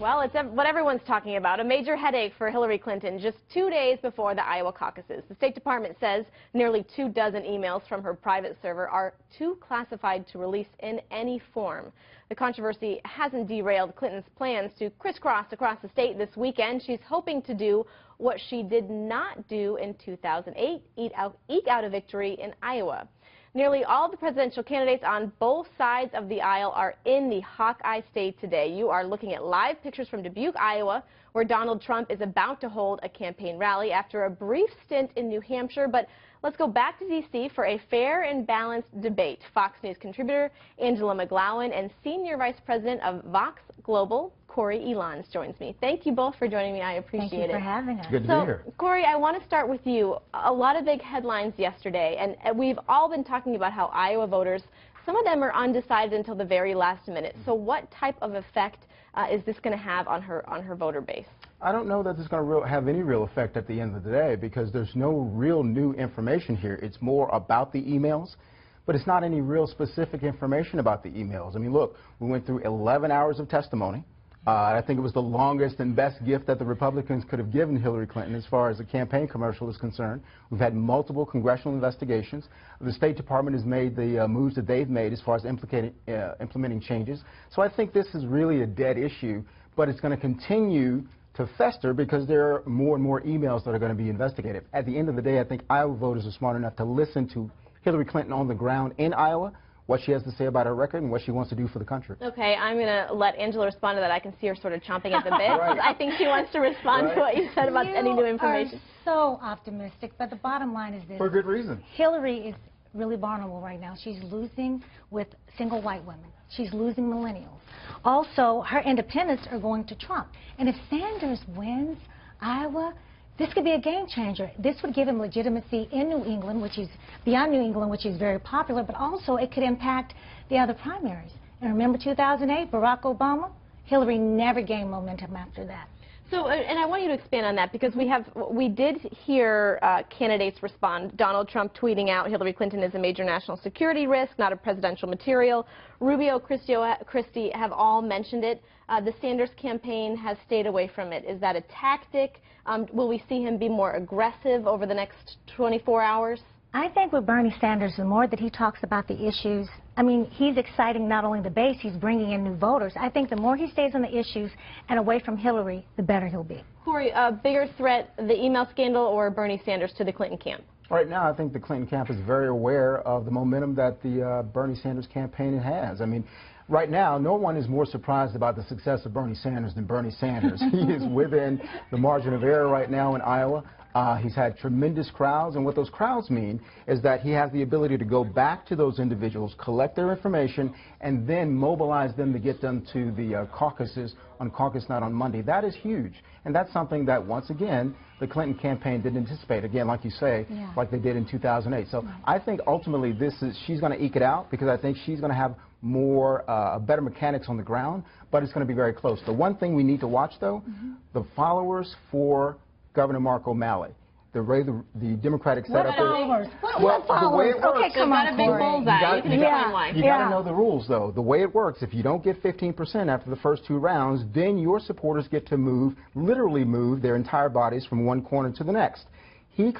Well, it's what everyone's talking about, a major headache for Hillary Clinton just 2 days before the Iowa caucuses. The State Department says nearly 2 dozen emails from her private server are too classified to release in any form. The controversy hasn't derailed Clinton's plans to crisscross across the state this weekend. She's hoping to do what she did not do in 2008, eke out a victory in Iowa. Nearly all the presidential candidates on both sides of the aisle are in the Hawkeye State today. You are looking at live pictures from Dubuque, Iowa, where Donald Trump is about to hold a campaign rally after a brief stint in New Hampshire. But let's go back to D.C. for a fair and balanced debate. Fox News contributor Angela McGlowan and Senior Vice President of Vox Global, Corey Elons, joins me. Thank you both for joining me. I appreciate it. Thank you for having us. Good to be here. Corey, I want to start with you. A lot of big headlines yesterday, and we've all been talking about how Iowa voters, some of them are undecided until the very last minute. So what type of effect is this going to have on her voter base? I don't know that it's going to have any real effect at the end of the day because there's no real new information here. It's more about the emails, but it's not any real specific information about the emails. I mean, look, we went through 11 hours of testimony. I think it was the longest and best gift that the Republicans could have given Hillary Clinton as far as the campaign commercial is concerned. We've had multiple congressional investigations. The State Department has made the moves that they've made as far as implementing changes. So I think this is really a dead issue, but it's going to continue to fester because there are more and more emails that are going to be investigated. At the end of the day, I think Iowa voters are smart enough to listen to Hillary Clinton on the ground in Iowa, what she has to say about her record and what she wants to do for the country. Okay, I'm going to let Angela respond to that. I can see her sort of chomping at the bit. Right. I think she wants to respond to what you said about any new information. You are so optimistic, but the bottom line is this. For good reason. Hillary is really vulnerable right now. She's losing with single white women. She's losing millennials. Also, her independents are going to Trump. And if Sanders wins Iowa, this could be a game changer. This would give him legitimacy in New England, which is beyond New England, which is very popular, but also it could impact the other primaries. And remember 2008, Barack Obama? Hillary never gained momentum after that. So, and I want you to expand on that because we did hear candidates respond. Donald Trump tweeting out Hillary Clinton is a major national security risk, not a presidential material. Rubio, Christie have all mentioned it. The Sanders campaign has stayed away from it. Is that a tactic? Will we see him be more aggressive over the next 24 hours? I think with Bernie Sanders, the more that he talks about the issues, I mean, he's exciting not only the base, he's bringing in new voters. I think the more he stays on the issues and away from Hillary, the better he'll be. Corey, a bigger threat, the email scandal or Bernie Sanders to the Clinton camp? Right now, I think the Clinton camp is very aware of the momentum that the Bernie Sanders campaign has. I mean, right now, no one is more surprised about the success of Bernie Sanders than Bernie Sanders. He is within the margin of error right now in Iowa. He's had tremendous crowds, and what those crowds mean is that he has the ability to go back to those individuals, collect their information, and then mobilize them to get them to the caucuses on caucus night on Monday. That is huge, and that's something that, once again, the Clinton campaign didn't anticipate, again, like you say, like they did in 2008. So I think ultimately she's going to eke it out because I think she's going to have more, better mechanics on the ground, but it's going to be very close. The one thing we need to watch, though, the followers for Governor Mark O'Malley, the way the Democratic setup is. What followers? Okay, come on, got a big bullseye. You can explain why. You got to know the rules, though. The way it works, if you don't get 15% after the first 2 rounds, then your supporters get to move, literally move their entire bodies from one corner to the next. His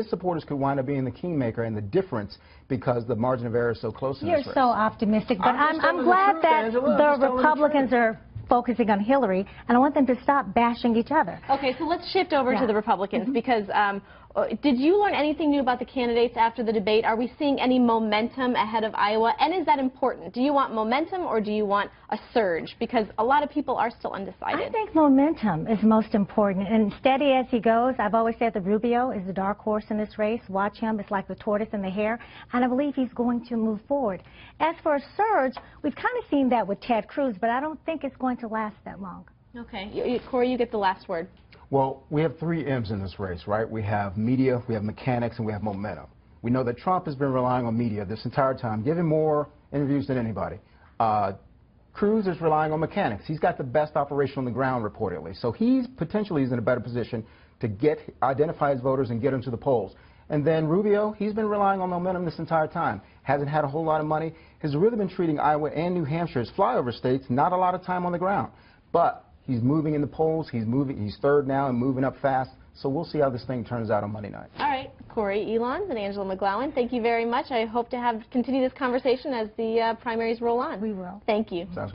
supporters could wind up being the kingmaker and the difference because the margin of error is so close in this race. You're so optimistic, but I'm glad that the Republicans are focusing on Hillary, and I want them to stop bashing each other. Okay, so let's shift over to the Republicans because did you learn anything new about the candidates after the debate? Are we seeing any momentum ahead of Iowa? And is that important? Do you want momentum or do you want a surge? Because a lot of people are still undecided. I think momentum is most important. And steady as he goes, I've always said that Rubio is the dark horse in this race. Watch him. It's like the tortoise and the hare. And I believe he's going to move forward. As for a surge, we've kind of seen that with Ted Cruz, but I don't think it's going to last that long. Okay. Corey, you get the last word. Well, we have 3 M's in this race, right? We have media, we have mechanics, and we have momentum. We know that Trump has been relying on media this entire time, giving more interviews than anybody. Cruz is relying on mechanics. He's got the best operation on the ground, reportedly. So he's potentially in a better position to identify his voters and get them to the polls. And then Rubio, he's been relying on momentum this entire time. Hasn't had a whole lot of money. Has really been treating Iowa and New Hampshire as flyover states, not a lot of time on the ground. But He's moving in the polls. He's third now and moving up fast. So we'll see how this thing turns out on Monday night. All right, Corey Elons and Angela McGlowan, thank you very much. I hope to continue this conversation as the primaries roll on. We will. Thank you. Sounds